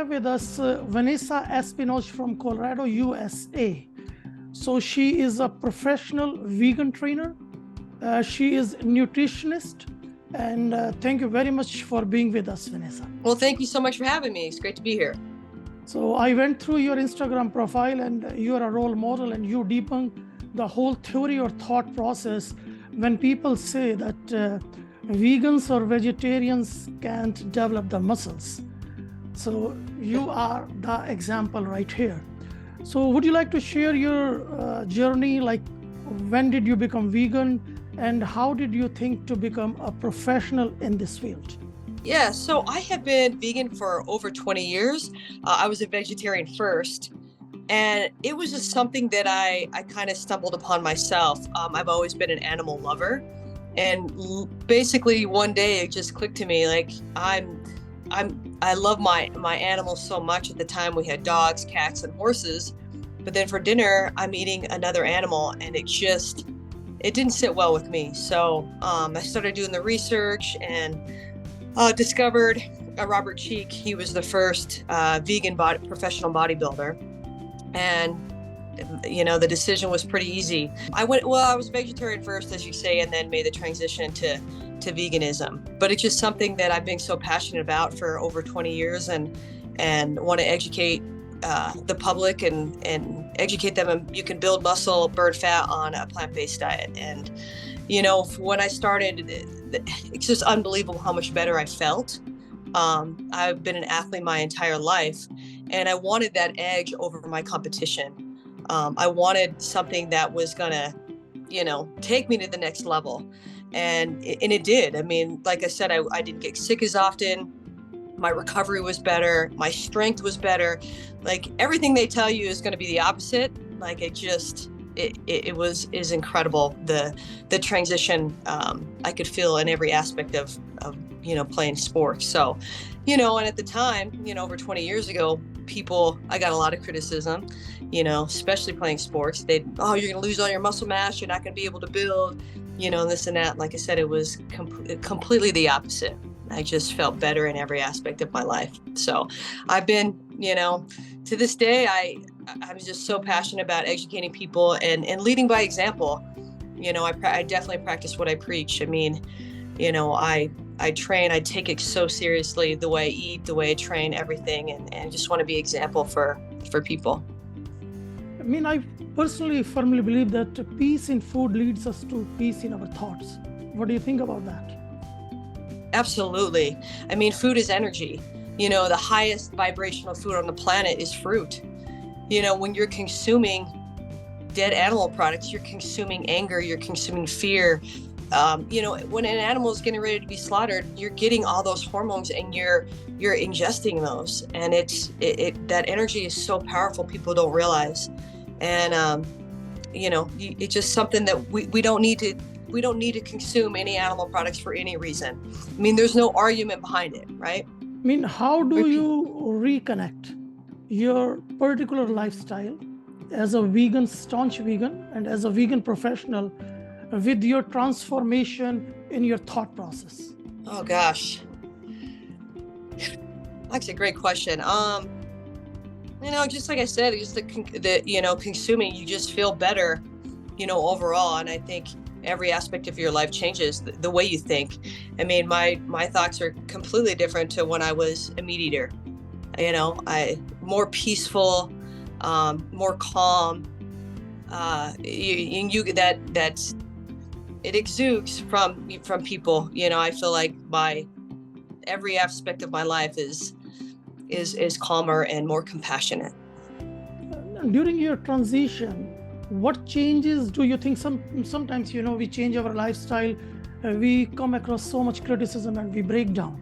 have with us Vanessa Espinos from Colorado, USA. So she is a professional vegan trainer. She is a nutritionist. And thank you very much for being with us, Vanessa. Well, thank you so much for having me. It's great to be here. So I went through your Instagram profile, and you're a role model, and you debunk the whole theory or thought process when people say that vegans or vegetarians can't develop the muscles. So you are the example right here. So would you like to share your journey? Like, when did you become vegan, and how did you think to become a professional in this field? Yeah, so I have been vegan for over 20 years. I was a vegetarian first, and it was just something that I kind of stumbled upon myself. I've always been an animal lover, and basically one day it just clicked to me, like I love my animals so much. At the time we had dogs, cats, and horses, but then for dinner I'm eating another animal, and it didn't sit well with me. So I started doing the research and discovered Robert Cheek. He was the first vegan professional bodybuilder. And, the decision was pretty easy. I was vegetarian first, as you say, and then made the transition to veganism. But it's just something that I've been so passionate about for over 20 years and want to educate the public and educate them. You can build muscle, burn fat on a plant-based diet. And, when I started, it's just unbelievable how much better I felt. I've been an athlete my entire life, and I wanted that edge over my competition. I wanted something that was gonna, take me to the next level. And it did. I mean, like I said, I didn't get sick as often. My recovery was better. My strength was better. Like, everything they tell you is going to be the opposite. Like, it was incredible. The transition, I could feel in every aspect of playing sports. So, and at the time, over 20 years ago, I got a lot of criticism, especially playing sports. You're going to lose all your muscle mass. You're not going to be able to build, and this and that. Like I said, it was completely the opposite. I just felt better in every aspect of my life. So I've been, to this day, I'm just so passionate about educating people and leading by example. I definitely practice what I preach. I mean, I train, I take it so seriously, the way I eat, the way I train, everything. And I just want to be example for people. I mean, I personally firmly believe that peace in food leads us to peace in our thoughts. What do you think about that? Absolutely. I mean, food is energy. The highest vibrational food on the planet is fruit. When you're consuming dead animal products, you're consuming anger, you're consuming fear. When an animal is getting ready to be slaughtered, you're getting all those hormones and you're ingesting those. And that energy is so powerful, people don't realize. And, it's just something that we don't need to consume any animal products for any reason. I mean, there's no argument behind it, right? I mean, how do you reconnect your particular lifestyle as a vegan, staunch vegan, and as a vegan professional with your transformation in your thought process? Oh, gosh. That's a great question. Just like I said, just consuming, you just feel better, overall. And I think every aspect of your life changes the way you think. I mean, my thoughts are completely different to when I was a meat eater. More peaceful, more calm. It exudes from people. I feel like every aspect of my life is calmer and more compassionate. During your transition, what changes do you think? Sometimes, we change our lifestyle, we come across so much criticism and we break down.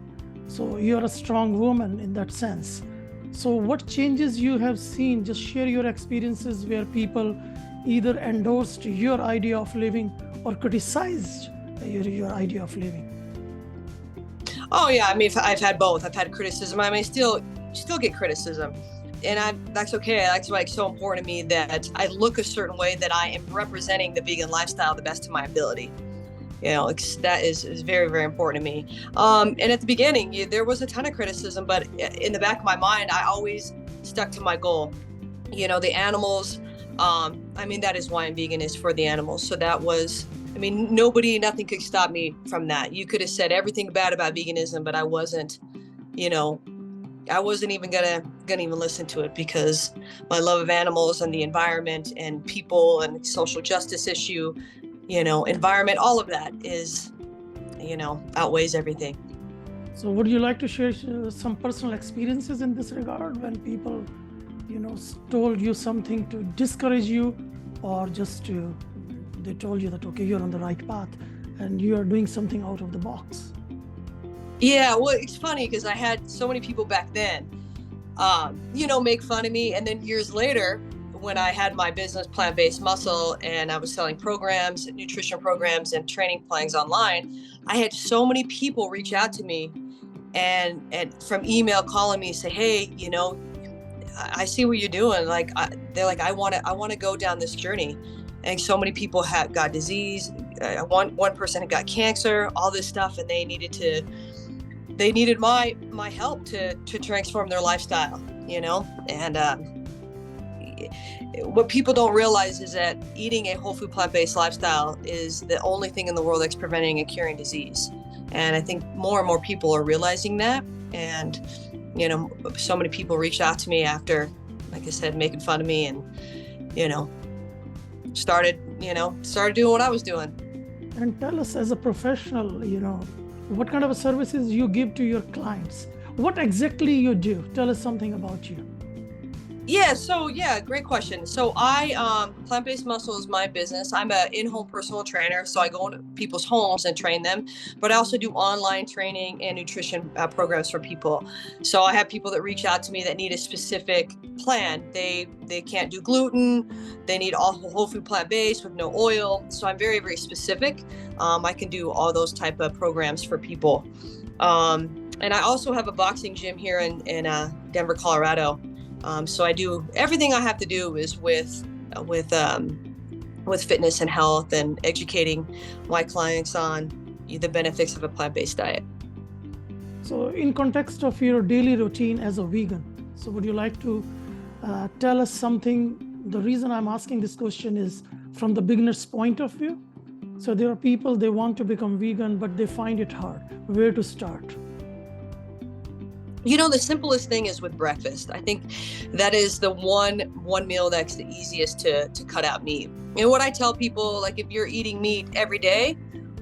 So you're a strong woman in that sense. So what changes you have seen? Just share your experiences where people either endorsed your idea of living or criticized your idea of living. Oh yeah, I mean, I've had both. I've had criticism. I mean, still get criticism. And that's okay. That's why it's so important to me that I look a certain way, that I am representing the vegan lifestyle the best of my ability. that is very, very important to me. And at the beginning, there was a ton of criticism, but in the back of my mind, I always stuck to my goal. The animals, that is why I'm vegan, is for the animals. So that was, nothing could stop me from that. You could have said everything bad about veganism, but I wasn't even gonna even listen to it, because my love of animals and the environment and people and social justice issue, environment, all of that is, outweighs everything. So would you like to share some personal experiences in this regard, when people, told you something to discourage you, or just they told you that, okay, you're on the right path and you are doing something out of the box? Yeah, well, it's funny because I had so many people back then, make fun of me. And then years later, when I had my business Plant-Based Muscle and I was selling programs, nutrition programs and training plans online, I had so many people reach out to me and from email, calling me, say, hey, I see what you're doing. They're like, I want to go down this journey. And so many people got disease. One person had got cancer, all this stuff, and they needed my help to transform their lifestyle, and what people don't realize is that eating a whole food plant-based lifestyle is the only thing in the world that's preventing and curing disease. And I think more and more people are realizing that. And, so many people reached out to me after, like I said, making fun of me, and, started doing what I was doing. And tell us, as a professional, what kind of services you give to your clients? What exactly you do? Tell us something about you. Yeah, great question. So Plant-Based Muscle is my business. I'm an in-home personal trainer, so I go into people's homes and train them, but I also do online training and nutrition programs for people. So I have people that reach out to me that need a specific plan. They can't do gluten, they need all whole food plant-based with no oil. So I'm very, very specific. I can do all those type of programs for people. And I also have a boxing gym here in Denver, Colorado. So I do everything I have to do is with fitness and health, and educating my clients on the benefits of a plant-based diet. So in context of your daily routine as a vegan, so would you like to tell us something? The reason I'm asking this question is from the beginner's point of view. So there are people, they want to become vegan, but they find it hard. Where to start? The simplest thing is with breakfast. I think that is the one meal that's the easiest to cut out meat. And what I tell people, like, if you're eating meat every day,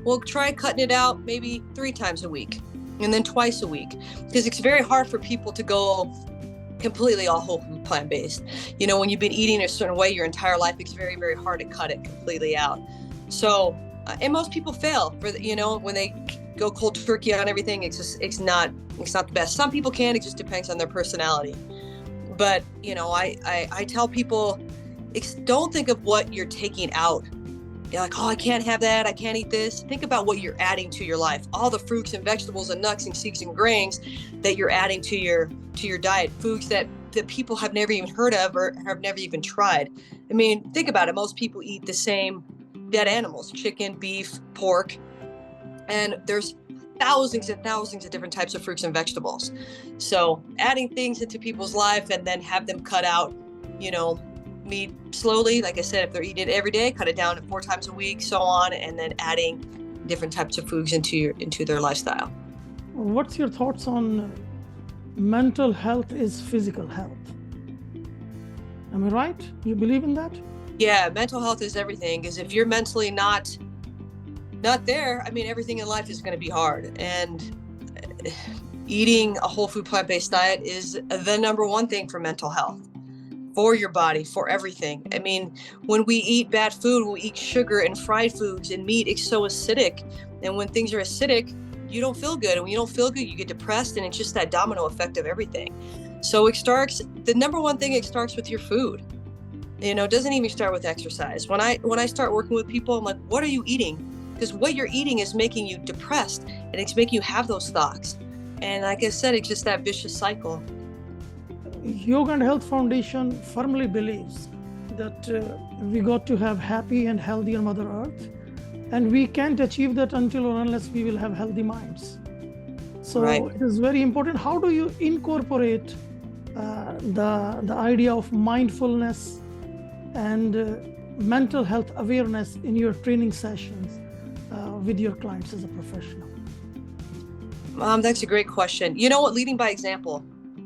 well, try cutting it out maybe 3 times a week, and then twice a week, because it's very hard for people to go completely all whole food plant-based. When you've been eating a certain way your entire life, it's very, very hard to cut it completely out. So, and most people fail when they go cold turkey on everything. It's not the best. Some people can. It just depends on their personality. But I tell people, don't think of what you're taking out. You're like, oh, I can't have that, I can't eat this. Think about what you're adding to your life. All the fruits and vegetables and nuts and seeds and grains that you're adding to your diet. Foods that people have never even heard of or have never even tried. Think about it. Most people eat the same dead animals: chicken, beef, pork. And there's thousands and thousands of different types of fruits and vegetables. So adding things into people's life and then have them cut out, meat slowly. Like I said, if they're eating it every day, cut it down to 4 times a week, so on, and then adding different types of foods into their lifestyle. What's your thoughts on mental health is physical health? Am I right? You believe in that? Yeah, mental health is everything. Because if you're mentally not there, everything in life is going to be hard. And eating a whole food plant-based diet is the number one thing for mental health, for your body, for everything. When we eat bad food, we eat sugar and fried foods and meat, it's so acidic. And when things are acidic, you don't feel good. And when you don't feel good, you get depressed, and it's just that domino effect of everything. So the number one thing, it starts with your food. It doesn't even start with exercise. When I start working with people, I'm like, what are you eating? Because what you're eating is making you depressed, and it's making you have those thoughts. And like I said, it's just that vicious cycle. Yoga and Health Foundation firmly believes that we got to have happy and healthier Mother Earth. And we can't achieve that until or unless we will have healthy minds. So it is very important. How do you incorporate the idea of mindfulness and mental health awareness in your training sessions with your clients as a professional? That's a great question. You know what? Leading by example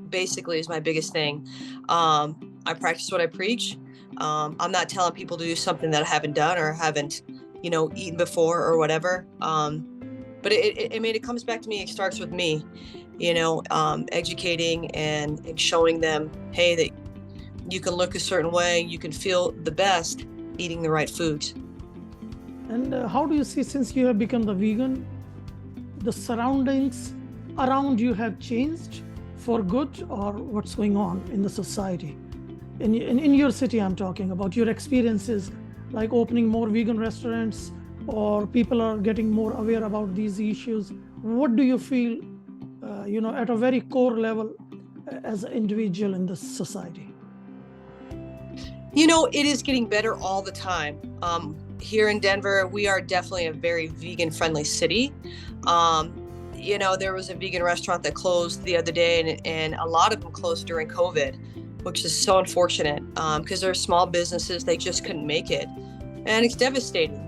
basically is my biggest thing. I practice what I preach. I'm not telling people to do something that I haven't done or haven't, eaten before or whatever. But it comes back to me. It starts with me, educating and showing them, hey, that you can look a certain way, you can feel the best eating the right foods. And how do you see, since you have become the vegan, the surroundings around you have changed for good, or what's going on in the society? In your city, I'm talking about your experiences, like opening more vegan restaurants, or people are getting more aware about these issues. What do you feel, at a very core level as an individual in this society? It is getting better all the time. Here in Denver, we are definitely a very vegan-friendly city. There was a vegan restaurant that closed the other day, and a lot of them closed during COVID, which is so unfortunate because they're small businesses, they just couldn't make it. And it's devastating,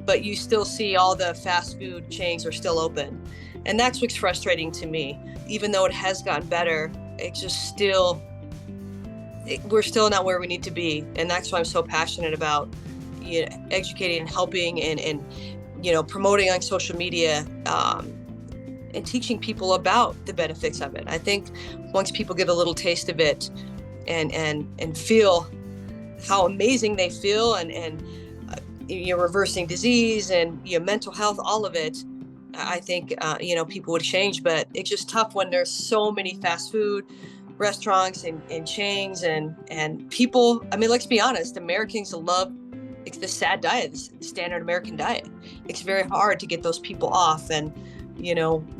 but you still see all the fast food chains are still open. And that's what's frustrating to me. Even though it has gotten better, it's just we're still not where we need to be. And that's why I'm so passionate about educating and helping and promoting on social media and teaching people about the benefits of it. I think once people get a little taste of it and feel how amazing they feel and reversing disease and mental health, all of it, I think people would change. But it's just tough when there's so many fast food restaurants and chains and people. I mean, let's be honest, Americans love the SAD diet, the standard American diet. It's very hard to get those people off. And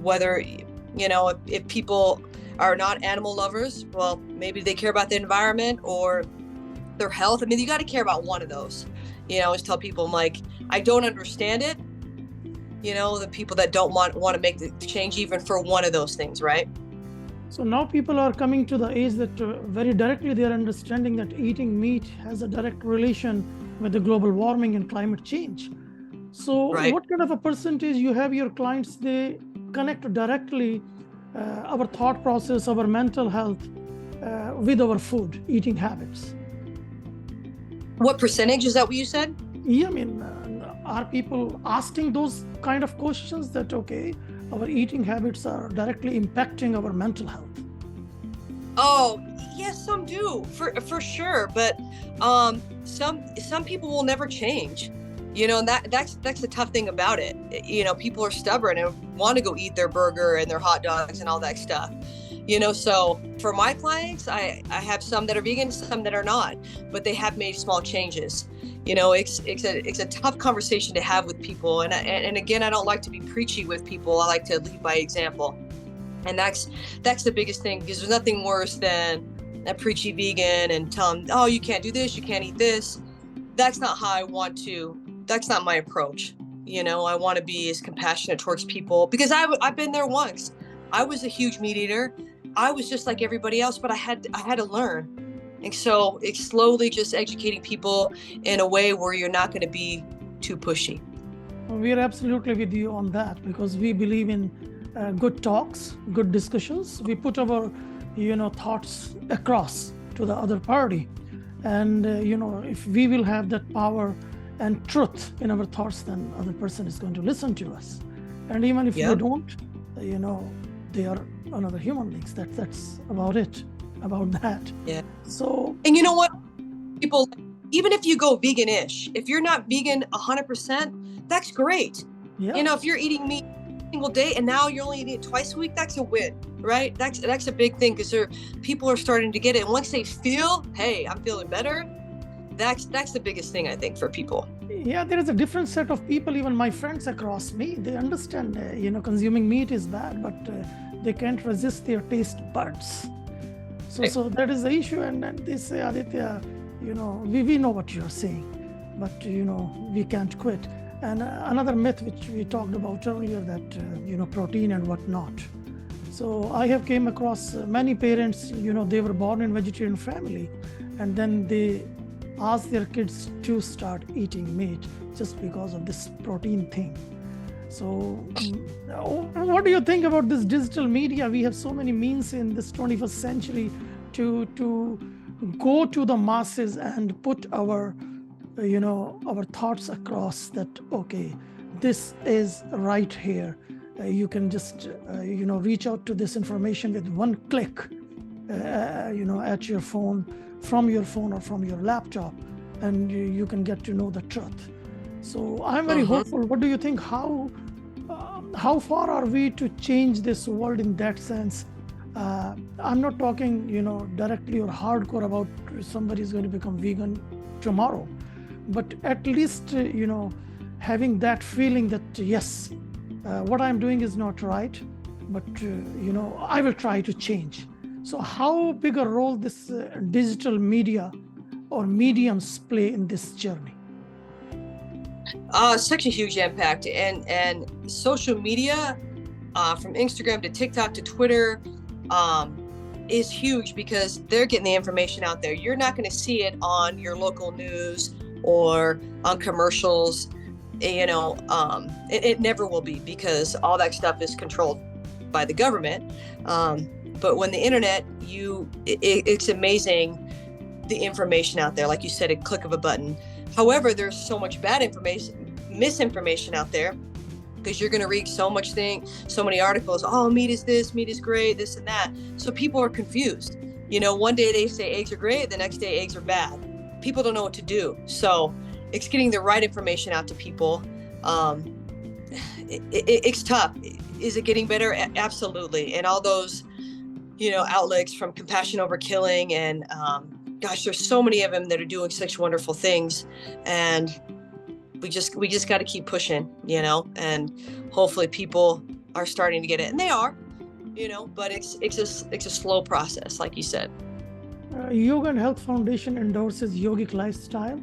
whether if people are not animal lovers, well, maybe they care about the environment or their health. I mean, you got to care about one of those. I always tell people, I'm like, I don't understand it. The people that don't want to make the change even for one of those things, right? So now people are coming to the age that very directly they are understanding that eating meat has a direct relation with the global warming and climate change. So what kind of a percentage you have your clients, they connect directly our thought process, our mental health with our food, eating habits? What percentage, is that what you said? Yeah, I mean, are people asking those kind of questions that, okay, our eating habits are directly impacting our mental health? Oh, yes, some do, for sure. But some people will never change. And that's the tough thing about it. People are stubborn and want to go eat their burger and their hot dogs and all that stuff. So for my clients, I have some that are vegan, some that are not, but they have made small changes. It's a tough conversation to have with people. And again, I don't like to be preachy with people. I like to lead by example. And that's the biggest thing, because there's nothing worse than a preachy vegan and tell them, oh, you can't do this, you can't eat this. That's not how I want to, that's not my approach. I want to be as compassionate towards people, because I've been there once. I was a huge meat eater. I was just like everybody else, but I had to learn. And so it's slowly just educating people in a way where you're not going to be too pushy. We are absolutely with you on that, because we believe in good talks, good discussions. We put our, thoughts across to the other party. And, if we will have that power and truth in our thoughts, then other person is going to listen to us. And even if they don't, they are another human beings. That's about it, about that. Yeah. So. And you know what? People, even if you go vegan-ish, if you're not vegan 100%, that's great. Yeah. If you're eating meat every single day and now you're only eating it twice a week, that's a win, right? That's a big thing, because people are starting to get it. And once they feel, hey, I'm feeling better, that's the biggest thing, I think, for people. Yeah, there is a different set of people, even my friends across me, they understand, consuming meat is bad, but they can't resist their taste buds. So that is the issue. And they say, Aditya, we know what you're saying. but we can't quit. And another myth which we talked about earlier, that protein and whatnot. So I have came across many parents, they were born in vegetarian family, and then they ask their kids to start eating meat just because of this protein thing. So what do you think about this digital media? We have so many means in this 21st century to go to the masses and put our thoughts across that, okay, this is right here. You can just, reach out to this information with one click, at your phone, from your phone or from your laptop, and you can get to know the truth. So I'm very hopeful. What do you think? How far are we to change this world in that sense? I'm not talking, directly or hardcore about somebody is going to become vegan tomorrow, but at least, having that feeling that, yes, what I'm doing is not right, but, I will try to change. So how big a role this digital media or mediums play in this journey? Such a huge impact, and social media, from Instagram to TikTok to Twitter, is huge because they're getting the information out there. You're not going to see it on your local news or on commercials. It never will be, because all that stuff is controlled by the government. But when the internet, it's amazing the information out there. Like you said, a click of a button. However, there's so much bad information, misinformation out there, because you're going to read so many articles. Oh, meat is this, meat is great, this and that. So people are confused. One day they say eggs are great, the next day eggs are bad. People don't know what to do. So it's getting the right information out to people. It's tough. Is it getting better? Absolutely. And all those, outlets from Compassion Over Killing, and gosh, there's so many of them that are doing such wonderful things, and we just got to keep pushing, and hopefully people are starting to get it, and they are, but it's a slow process, like you said. Yoga and Health Foundation endorses yogic lifestyle,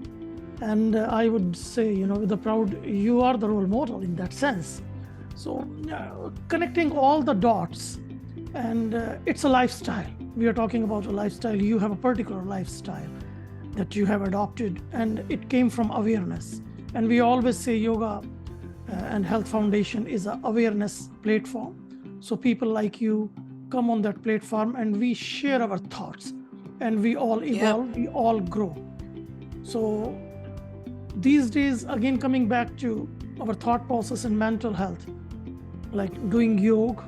and I would say, with the proud, you are the role model in that sense. So connecting all the dots, and it's a lifestyle. We are talking about a lifestyle. You have a particular lifestyle that you have adopted, and it came from awareness. And we always say Yoga and Health Foundation is an awareness platform. So people like you come on that platform, and we share our thoughts, and we all evolve, we all grow. So these days, again, coming back to our thought process in mental health, like doing yoga,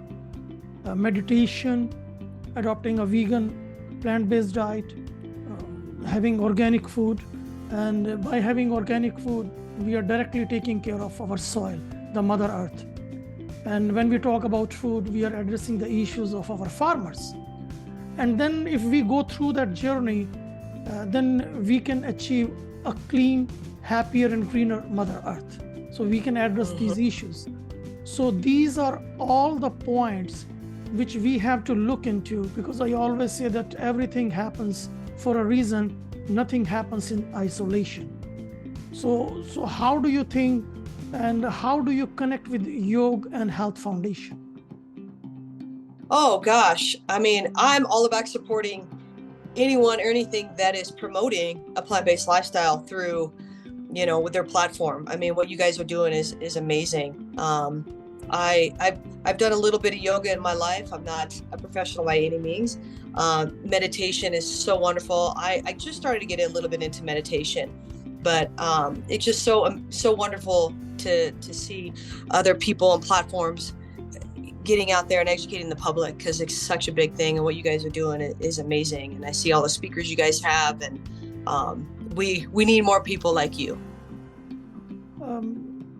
meditation, adopting a vegan, plant-based diet, having organic food. And by having organic food, we are directly taking care of our soil, the Mother Earth. And when we talk about food, we are addressing the issues of our farmers. And then if we go through that journey, then we can achieve a clean, happier and greener Mother Earth. So we can address these issues. So these are all the points which we have to look into, because I always say that everything happens for a reason, nothing happens in isolation. So how do you think, and how do you connect with Yoga and Health Foundation? Oh gosh, I'm all about supporting anyone or anything that is promoting a plant-based lifestyle through, with their platform. What you guys are doing is amazing. I've done a little bit of yoga in my life. I'm not a professional by any means. Meditation is so wonderful. I just started to get a little bit into meditation, but it's just so wonderful to see other people and platforms getting out there and educating the public, because it's such a big thing, and what you guys are doing is amazing. And I see all the speakers you guys have, and we need more people like you.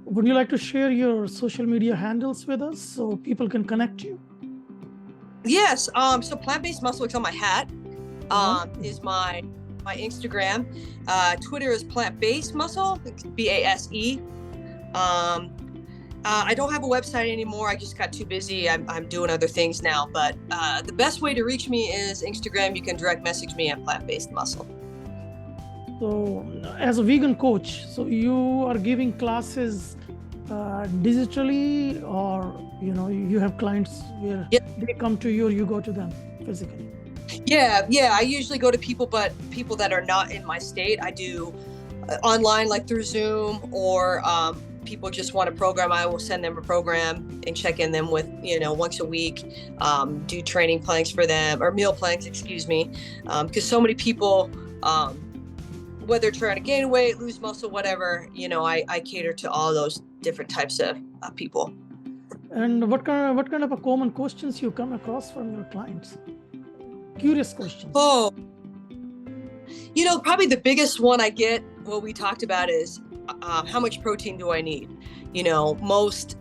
Would you like to share your social media handles with us so people can connect you? Yes. So Plant-Based Muscle, it's on my hat, is my Instagram. Twitter is Plant-Based Muscle, BASE. I don't have a website anymore. I just got too busy. I'm doing other things now, but the best way to reach me is Instagram. You can direct message me at Plant-Based Muscle. So as a vegan coach, so you are giving classes digitally, or you have clients where they come to you or you go to them physically? Yeah. I usually go to people that are not in my state. I do online, like through Zoom, or people just want a program. I will send them a program and check in them with, once a week, do training plans for them, or meal plans, excuse me. Because so many people, whether trying to gain weight, lose muscle, whatever, I cater to all those different types of people. And what kind of a common questions you come across from your clients? Curious questions. Oh, probably the biggest one I get, what we talked about, is how much protein do I need? Most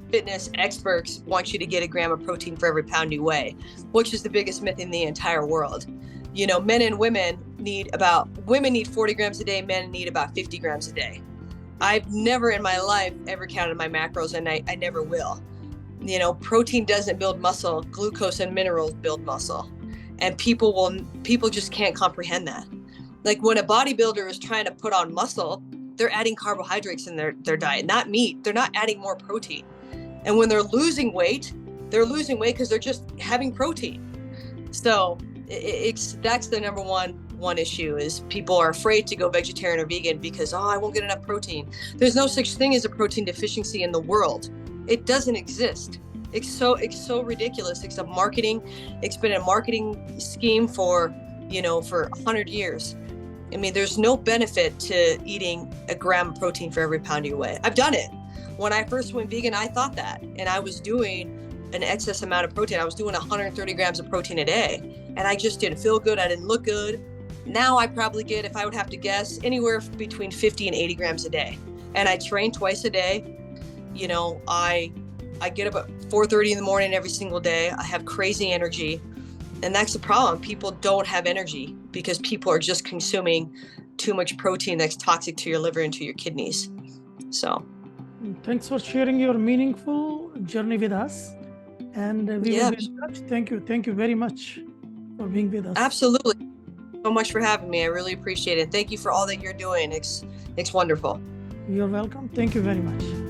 fitness experts want you to get a gram of protein for every pound you weigh, which is the biggest myth in the entire world. Men and women women need 40 grams a day, men need about 50 grams a day. I've never in my life ever counted my macros, and I never will. Protein doesn't build muscle, glucose and minerals build muscle. And people just can't comprehend that. Like when a bodybuilder is trying to put on muscle, they're adding carbohydrates in their diet, not meat. They're not adding more protein. And when they're losing weight because they're just having protein. So that's the number one issue, is people are afraid to go vegetarian or vegan because, I won't get enough protein. There's no such thing as a protein deficiency in the world. It doesn't exist. It's so ridiculous. It's been a marketing scheme for 100 years. I mean, there's no benefit to eating a gram of protein for every pound you weigh. I've done it. When I first went vegan, I thought that, and I was doing an excess amount of protein. I was doing 130 grams of protein a day, and I just didn't feel good. I didn't look good. Now I probably get, if I would have to guess, anywhere between 50 and 80 grams a day. And I train twice a day. I get up at 4:30 in the morning every single day. I have crazy energy. And that's the problem. People don't have energy because people are just consuming too much protein that's toxic to your liver and to your kidneys. So thanks for sharing your meaningful journey with us. And we will be in touch. Thank you very much for being with us. Absolutely. So much for having me. I really appreciate it. Thank you for all that you're doing. It's wonderful. You're welcome. Thank you very much.